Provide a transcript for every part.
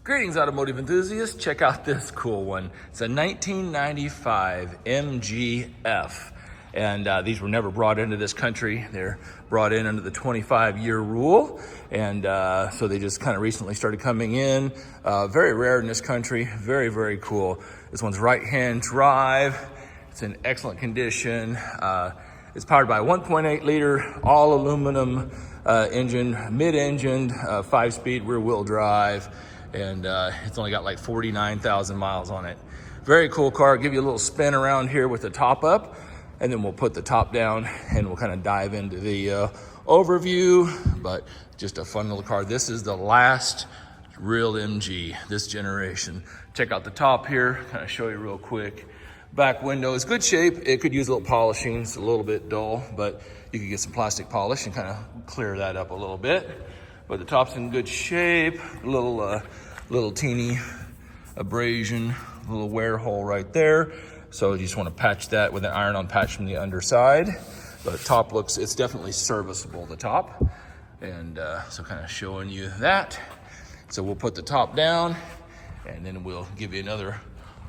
Greetings, automotive enthusiasts. Check out this cool one. It's a 1995 MGF. And these were never brought into this country. They're brought in under the 25-year rule. And so they just kind of recently started coming in. Very rare in this country. Very, very cool. This one's right-hand drive. It's in excellent condition. It's powered by a 1.8 liter all aluminum engine, mid-engined, 5-speed rear-wheel drive. And it's only got like 49,000 miles on it. Very cool car. I'll give you a little spin around here with the top up, and then we'll put the top down and we'll kind of dive into the overview, but just a fun little car. This is the last real MG, this generation. Check out the top here, kind of show you real quick. Back window is good shape. It could use a little polishing. It's a little bit dull, but you could get some plastic polish and kind of clear that up a little bit. But the top's in good shape. Little teeny abrasion, little wear hole right there. So you just want to patch that with an iron-on patch from the underside. But the top looks, it's definitely serviceable, the top. And so kind of showing you that. So we'll put the top down and then we'll give you another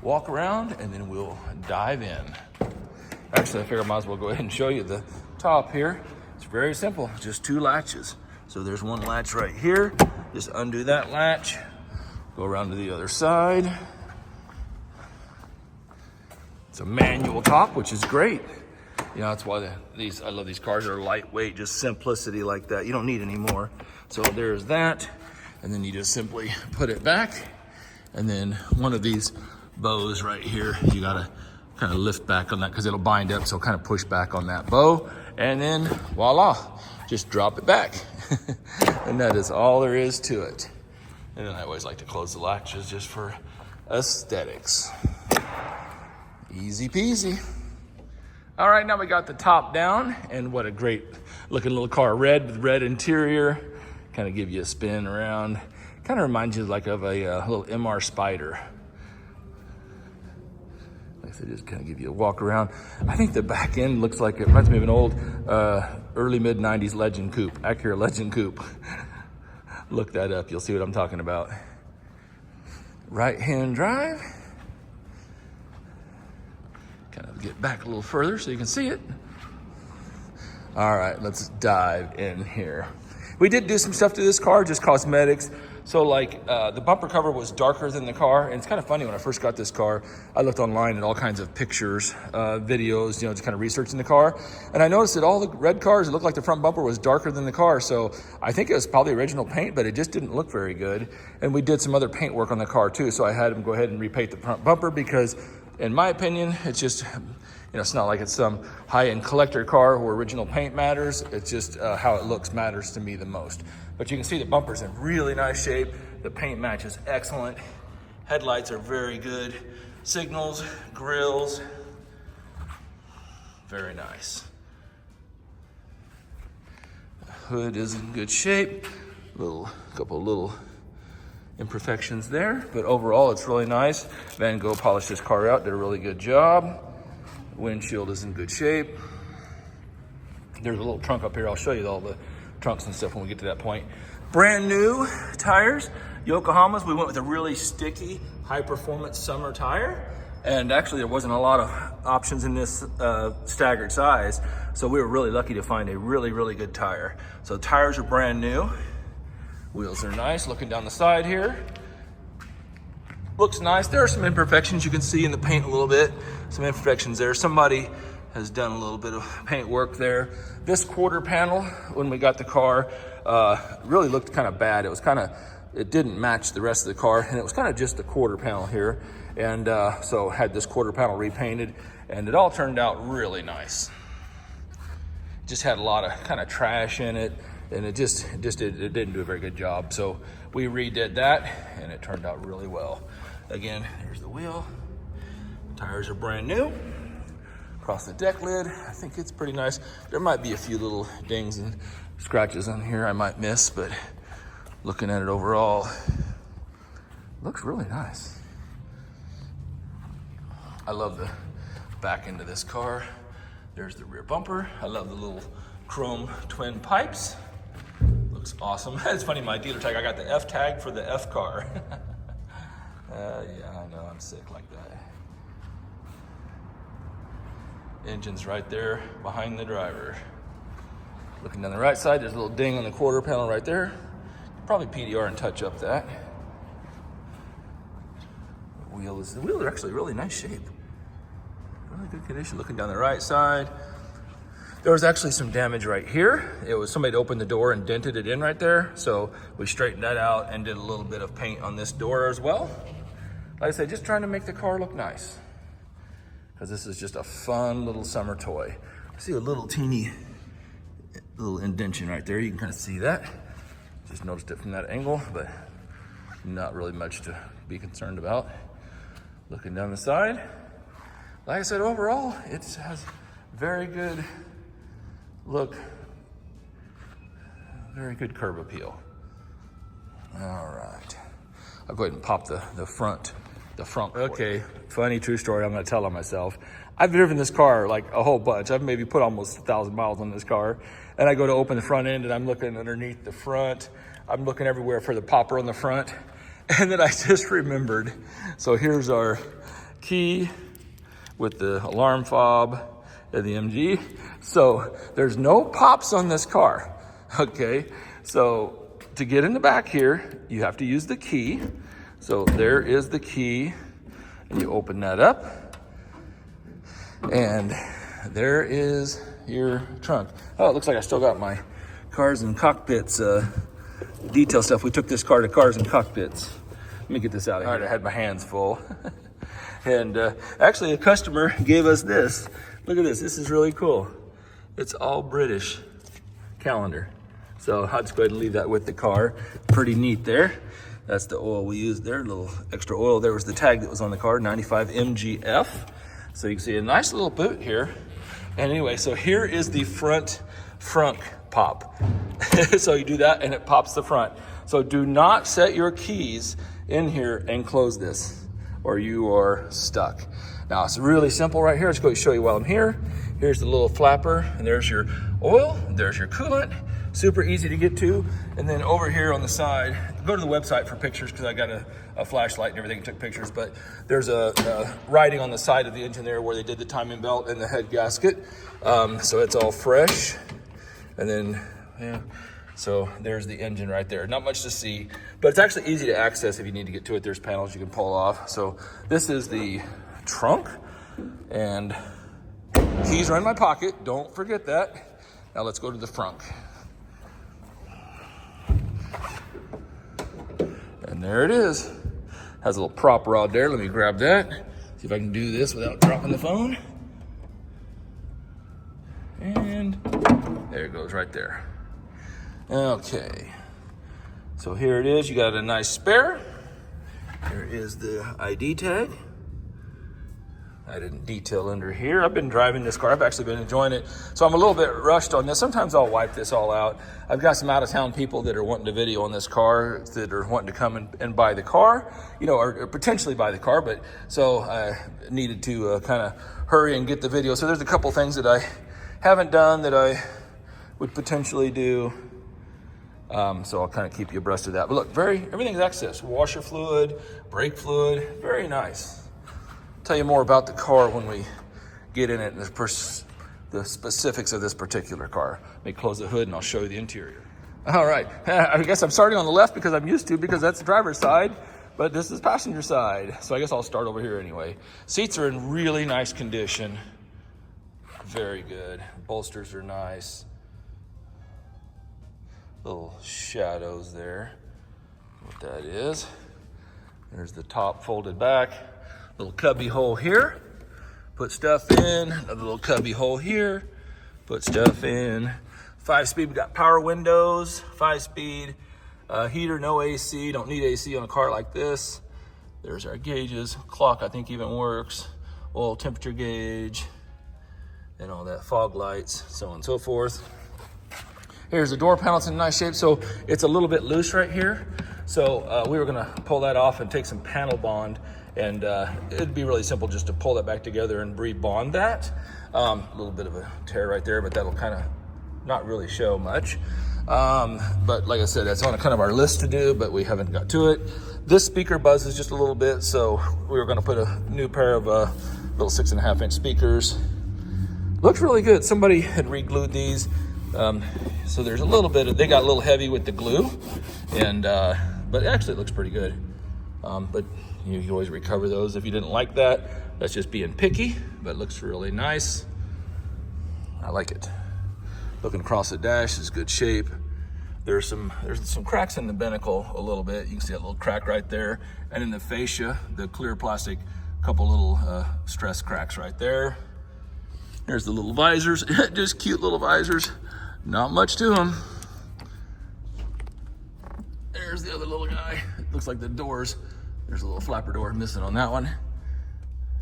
walk around and then we'll dive in. Actually, I figure I might as well go ahead and show you the top here. It's very simple, just 2 latches. So there's one latch right here. Just undo that latch, go around to the other side. It's a manual top, which is great. You know, that's why I love these cars. They're lightweight, just simplicity like that. You don't need any more. So there's that. And then you just simply put it back. And then one of these bows right here, you gotta kind of lift back on that because it'll bind up. So kind of push back on that bow. And then voila, just drop it back. And that is all there is to it. And then I always like to close the latches just for aesthetics. Easy peasy. All right, now we got the top down, and what a great looking little car. Red with red interior. Kind of give you a spin around. Kind of reminds you like of a little MR Spider. Like I said, just kind of give you a walk around. I think the back end looks like it reminds me of an old early mid 90s Legend coupe, Acura Legend coupe. Look that up, you'll see what I'm talking about. Right-hand drive. Kind of get back a little further so you can see it. All right, let's dive in here. We did do some stuff to this car, just cosmetics. So like the bumper cover was darker than the car. And it's kind of funny, when I first got this car, I looked online at all kinds of pictures, videos, you know, just kind of researching the car. And I noticed that all the red cars, it looked like the front bumper was darker than the car. So I think it was probably original paint, but it just didn't look very good. And we did some other paint work on the car too. So I had them go ahead and repaint the front bumper because in my opinion, it's just, you know, it's not like it's some high-end collector car where original paint matters. It's just how it looks matters to me the most. But you can see the bumper's in really nice shape. The paint match is excellent. Headlights are very good. Signals, grills, very nice. The hood is in good shape. Couple little imperfections there, but overall it's really nice. Van Gogh polished this car out, did a really good job. Windshield is in good shape. There's a little trunk up here. I'll show you all the trunks and stuff when we get to that point. Brand new tires, Yokohamas. We went with a really sticky, high performance summer tire. And actually there wasn't a lot of options in this staggered size. So we were really lucky to find a really, really good tire. So the tires are brand new. Wheels are nice. Looking down the side here, looks nice. There are some imperfections you can see in the paint a little bit. Some imperfections there. Somebody has done a little bit of paint work there. This quarter panel, when we got the car, really looked kind of bad. It didn't match the rest of the car, and it was kind of just the quarter panel here. And so had this quarter panel repainted, and it all turned out really nice. Just had a lot of kind of trash in it. And it didn't do a very good job. So we redid that and it turned out really well. Again, here's the wheel. Tires are brand new. Across the deck lid, I think it's pretty nice. There might be a few little dings and scratches on here I might miss, but looking at it overall, looks really nice. I love the back end of this car. There's the rear bumper. I love the little chrome twin pipes. Looks awesome. It's funny, my dealer tag, I got the F tag for the F car. Yeah, I know, I'm sick like that. Engine's right there behind the driver. Looking down the right side, there's a little ding on the quarter panel right there. Probably PDR and touch up that. The wheels are actually really nice shape. Really good condition. Looking down the right side, there was actually some damage right here. It was somebody opened the door and dented it in right there. So we straightened that out and did a little bit of paint on this door as well. Like I said, just trying to make the car look nice, because this is just a fun little summer toy. I see a little teeny little indentation right there. You can kind of see that. Just noticed it from that angle, but not really much to be concerned about. Looking down the side, like I said, overall, it has very good look, very good curb appeal. All right, I'll go ahead and pop the front. Okay, funny true story I'm gonna tell on myself. I've driven this car like a whole bunch. I've maybe put almost 1,000 miles on this car. And I go to open the front end and I'm looking underneath the front. I'm looking everywhere for the popper on the front. And then I just remembered. So here's our key with the alarm fob and the MG. So there's no pops on this car, okay? So to get in the back here, you have to use the key. So there is the key, and you open that up, and there is your trunk. Oh, it looks like I still got my cars and cockpits detail stuff. We took this car to cars and cockpits. Let me get this out of here. All right, I had my hands full. And actually a customer gave us this. Look at this, this is really cool. It's all British calendar. So I'll just go ahead and leave that with the car. Pretty neat there. That's the oil we used there, a little extra oil. There was the tag that was on the car, 95 MGF. So you can see a nice little boot here. And anyway, so here is the front pop. So you do that and it pops the front. So do not set your keys in here and close this, or you are stuck. Now it's really simple right here. Let's go show you while I'm here. Here's the little flapper, and there's your oil, there's your coolant. Super easy to get to. And then over here on the side, go to the website for pictures, because I got a flashlight and everything and took pictures, but there's a writing on the side of the engine there where they did the timing belt and the head gasket. So it's all fresh. And then, yeah, so there's the engine right there. Not much to see, but it's actually easy to access if you need to get to it. There's panels you can pull off. So this is the trunk, and keys are in my pocket. Don't forget that. Now let's go to the front. And there it is. Has a little prop rod there. Let me grab that. See if I can do this without dropping the phone. And there it goes right there. Okay. So here it is. You got a nice spare. Here is the ID tag. I didn't detail under here. I've been driving this car. I've actually been enjoying it. So I'm a little bit rushed on this. Sometimes I'll wipe this all out. I've got some out-of-town people that are wanting to video on this car, that are wanting to come and buy the car, you know, or potentially buy the car. But so I needed to kind of hurry and get the video. So there's a couple things that I haven't done that I would potentially do. So I'll kind of keep you abreast of that. But look, everything's access. Washer fluid, brake fluid, very nice. Tell you more about the car when we get in it and the specifics of this particular car. Let me close the hood and I'll show you the interior. All right, I guess I'm starting on the left because I'm used to, because that's the driver's side, but this is passenger side. So I guess I'll start over here anyway. Seats are in really nice condition. Very good. Bolsters are nice. Little shadows there. What that is. There's the top folded back. Little cubby hole here, put stuff in. Another little cubby hole here, put stuff in. 5-speed, we got power windows, 5-speed, heater, no AC, don't need AC on a car like this. There's our gauges, clock I think even works, oil temperature gauge, and all that, fog lights, so on and so forth. Here's the door panel, it's in nice shape. So it's a little bit loose right here. So we were gonna pull that off and take some panel bond, and it'd be really simple just to pull that back together and rebond that. A little bit of a tear right there, but that'll kind of not really show much. But like I said, that's on kind of our list to do, but we haven't got to it. This speaker buzzes just a little bit, so we were gonna put a new pair of little 6.5-inch speakers. Looks really good. Somebody had re-glued these. So there's a little bit of, they got a little heavy with the glue, and but actually it looks pretty good. But you can always recover those if you didn't like that. That's just being picky, but it looks really nice. I like it. Looking across the dash is good shape. There's some cracks in the binnacle a little bit. You can see that little crack right there. And in the fascia, the clear plastic, couple little stress cracks right there. There's the little visors, just cute little visors. Not much to them. There's the other little guy. It looks like the doors. There's a little flapper door missing on that one.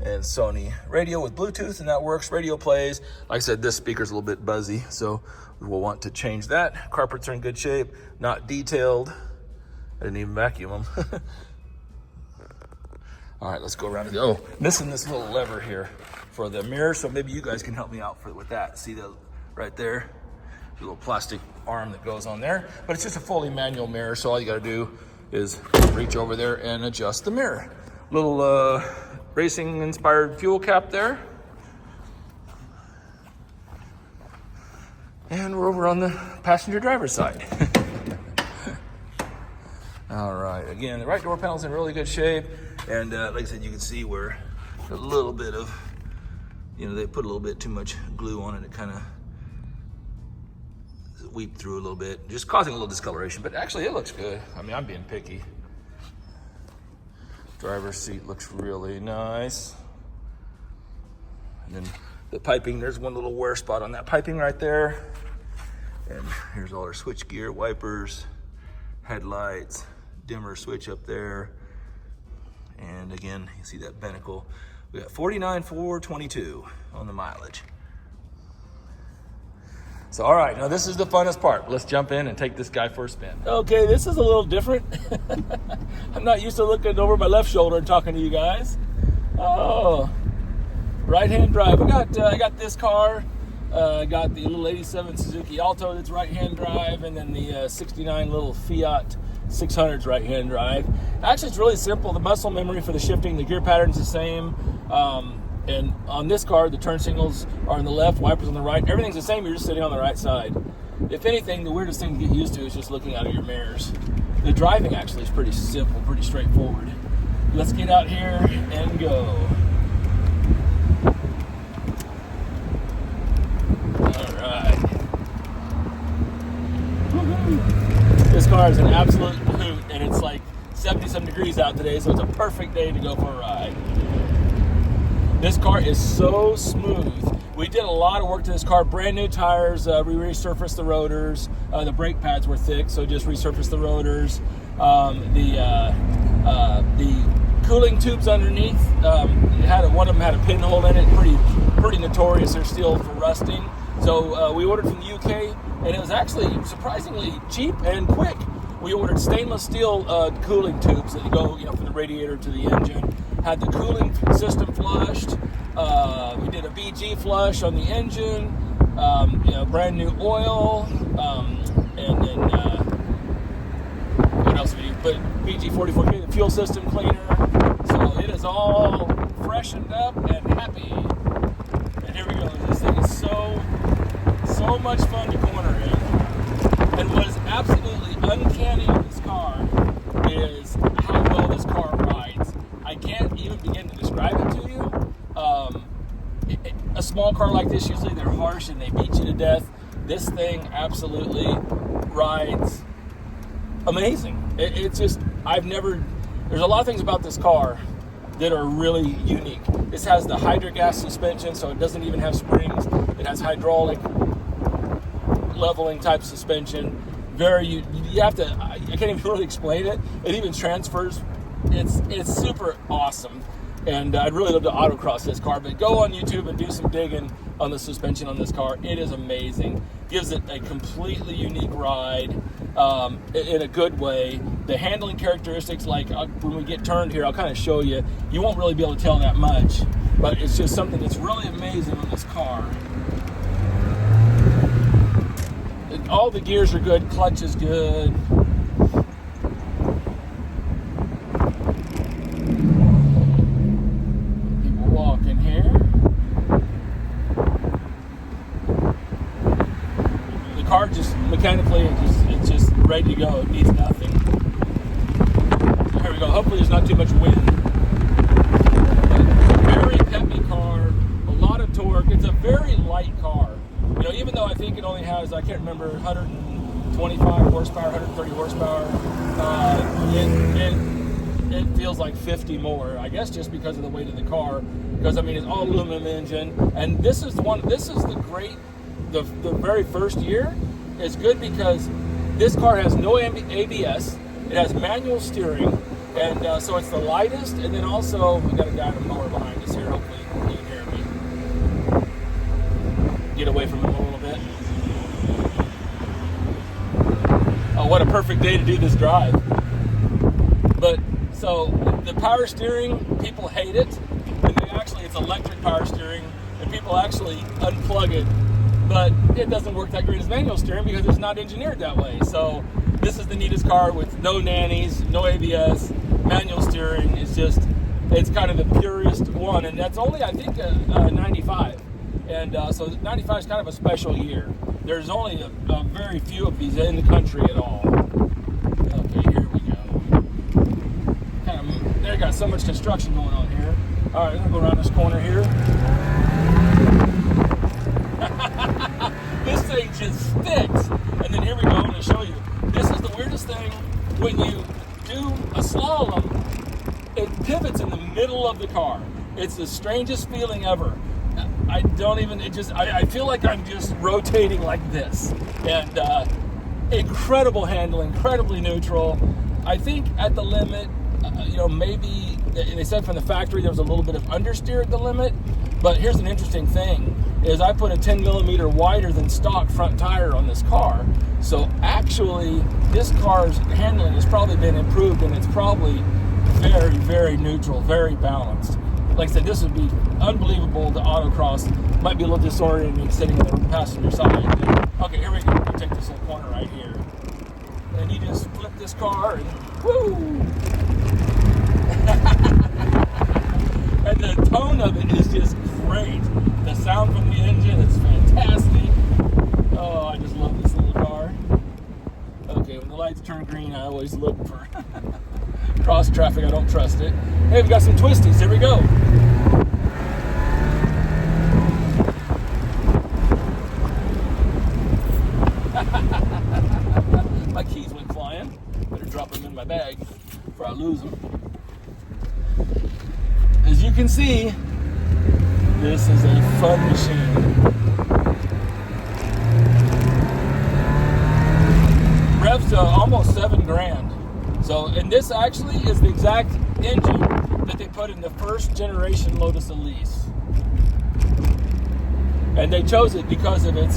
And Sony radio with Bluetooth, and that works. Radio plays. Like I said, this speaker's a little bit buzzy, so we'll want to change that. Carpets are in good shape, not detailed. I didn't even vacuum them. All right, let's go around. Oh, missing this little lever here for the mirror, so maybe you guys can help me out with that. See that right there? The little plastic arm that goes on there, but it's just a fully manual mirror, so all you gotta do is reach over there and adjust the mirror. Little racing inspired fuel cap there. And we're over on the passenger driver's side. All right, again, the right door panel's in really good shape. And like I said, you can see where a little bit of, they put a little bit too much glue on it. It kind of weeped through a little bit, just causing a little discoloration, but actually it looks good. I mean, I'm being picky. Driver's seat looks really nice. And then the piping, there's one little wear spot on that piping right there. And here's all our switch gear, wipers, headlights, dimmer switch up there. And again, you see that binnacle. We got 49,422 on the mileage. So, all right, now this is the funnest part. Let's jump in and take this guy for a spin. Okay, this is a little different. I'm not used to looking over my left shoulder and talking to you guys. Oh, right-hand drive. I got this car. I got the little 87 Suzuki Alto that's right-hand drive, and then the 69 little Fiat 600's right-hand drive. Actually, it's really simple. The muscle memory for the shifting, the gear pattern's the same. And on this car, the turn signals are on the left, wipers on the right. Everything's the same. You're just sitting on the right side. If anything, the weirdest thing to get used to is just looking out of your mirrors. The driving actually is pretty simple, pretty straightforward. Let's get out here and go. All right. Woo-hoo. This car is an absolute hoot, and it's like 70-some degrees out today, so it's a perfect day to go for a ride. This car is so smooth. We did a lot of work to this car. Brand new tires. We resurfaced the rotors. The brake pads were thick, so just resurfaced the rotors. The cooling tubes underneath, one of them had a pinhole in it. Pretty notorious. They're still for rusting. So we ordered from the UK, and it was actually surprisingly cheap and quick. We ordered stainless steel cooling tubes that go, from the radiator to the engine. Had the cooling system flushed. We did a BG flush on the engine. Brand new oil. And then what else did we do? But BG 44K, the fuel system cleaner. So it is all freshened up and happy. And here we go. This thing is so much fun to corner in. And what is absolutely uncanny in this car is how well this car rides. I can't even begin to describe it to you. A small car like this, usually they're harsh and they beat you to death. This thing absolutely rides amazing. It's just, there's a lot of things about this car that are really unique. This has the Hydragas suspension, so it doesn't even have springs. It has hydraulic leveling type suspension. You have to, I can't even really explain it. It even transfers. It's super awesome. And I'd really love to autocross this car, but go on YouTube and do some digging on the suspension on this car. It is amazing. Gives it a completely unique ride in a good way. The handling characteristics, like when we get turned here, I'll kind of show you. You won't really be able to tell that much, but it's just something that's really amazing on this car. All the gears are good. Clutch is good. ready to go. It needs nothing. Here we go. Hopefully there's not too much wind. Very peppy car, a lot of torque. It's a very light car. You know, even though I think it only has, I can't remember, 125 horsepower, 130 horsepower, it feels like 50 more. I guess just because of the weight of the car. Because I mean, it's all aluminum engine, and this is the very first year is good because this car has no ABS. It has manual steering, and so it's the lightest. And then also, we got a guy in a mower behind us here. Hopefully, you can hear me. Get away from him a little bit. Oh, what a perfect day to do this drive. But so the power steering, people hate it. And actually, it's electric power steering, and people actually unplug it. But it doesn't work that great as manual steering because it's not engineered that way. So this is the neatest car with no nannies, no ABS, manual steering. It's kind of the purest one, and that's only, I think, 95. And so 95 is kind of a special year. There's only a very few of these in the country at all. Okay, here we go. They got so much construction going on here. All right, I'm gonna go around this corner here. This thing just sticks. And then here we go, I'm gonna show you. This is the weirdest thing. When you do a slalom, it pivots in the middle of the car. It's the strangest feeling ever. I feel like I'm just rotating like this. And incredible handling, incredibly neutral. I think at the limit, maybe, they said from the factory there was a little bit of understeer at the limit, but here's an interesting thing, is I put a 10 millimeter wider than stock front tire on this car, so actually this car's handling has probably been improved, and it's probably very, very neutral, very balanced. Like I said, this would be unbelievable to autocross. Might be a little disorienting sitting on the passenger side. Okay, here we go. We'll take this little corner right here. And you just flip this car and whoo! And the tone of it is just great. The sound from the engine is fantastic. Oh, I just love this little car. Okay, when the lights turn green, I always look for cross traffic. I don't trust it. Hey, we got some twisties. Here we go. My keys went flying. Better drop them in my bag before I lose them. As you can see, this is a fun machine. Revs to almost $7,000. So, and this actually is the exact engine that they put in the first generation Lotus Elise. And they chose it because of it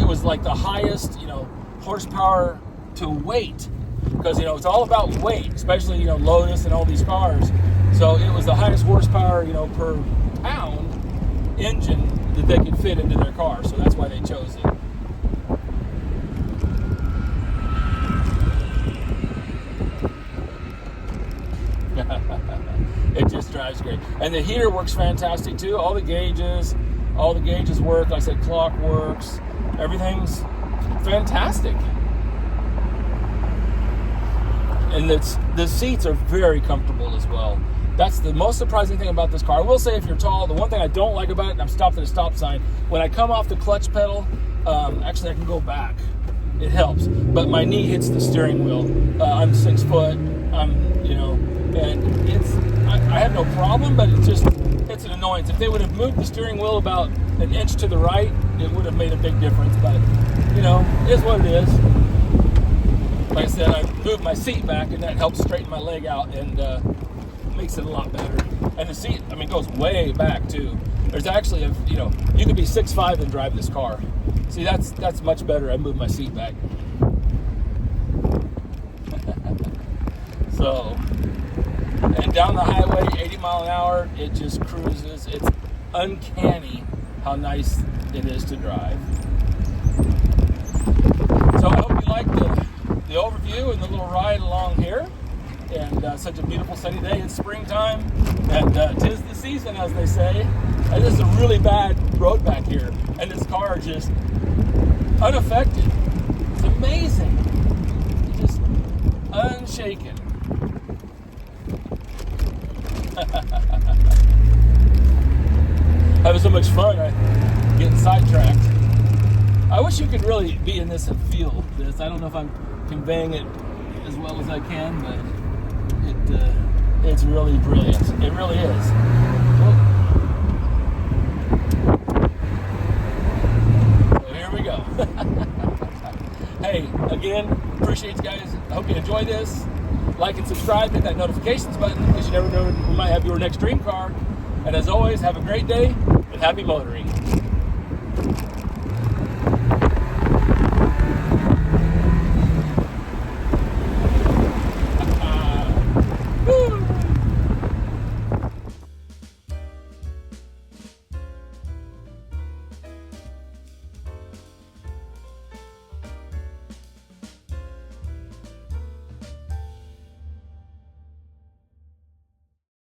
was like the highest, horsepower to weight. Because, it's all about weight, especially, Lotus and all these cars. So it was the highest horsepower, per pound engine that they could fit into their car. So that's why they chose it. It just drives great. And the heater works fantastic too. All the gauges work. Like I said, clock works. Everything's fantastic. And the seats are very comfortable as well. That's the most surprising thing about this car. I will say, if you're tall, the one thing I don't like about it, and I'm stopped at a stop sign, when I come off the clutch pedal, actually I can go back. It helps. But my knee hits the steering wheel. I'm 6 foot. And I have no problem, but it's an annoyance. If they would have moved the steering wheel about an inch to the right, it would have made a big difference. But, it is what it is. Like I said, I moved my seat back, and that helps straighten my leg out and makes it a lot better. And the seat, goes way back too. There's actually you could be 6'5" and drive this car. See, that's much better. I moved my seat back. So, and down the highway, 80 mile an hour, it just cruises. It's uncanny how nice it is to drive. So I hope you liked the overview and the little ride along here. And such a beautiful sunny day. It's springtime, and 'tis the season, as they say. And this is a really bad road back here, and this car just unaffected. It's amazing. shaking. Having so much fun, I'm getting sidetracked. I wish you could really be in this and feel this. I don't know if I'm conveying it as well as I can, but it's really brilliant. It really is. So here we go. Hey, again, appreciate you guys. I hope you enjoy this. Like and subscribe, hit that notifications button because you never know when we might have your next dream car. And as always, have a great day and happy motoring.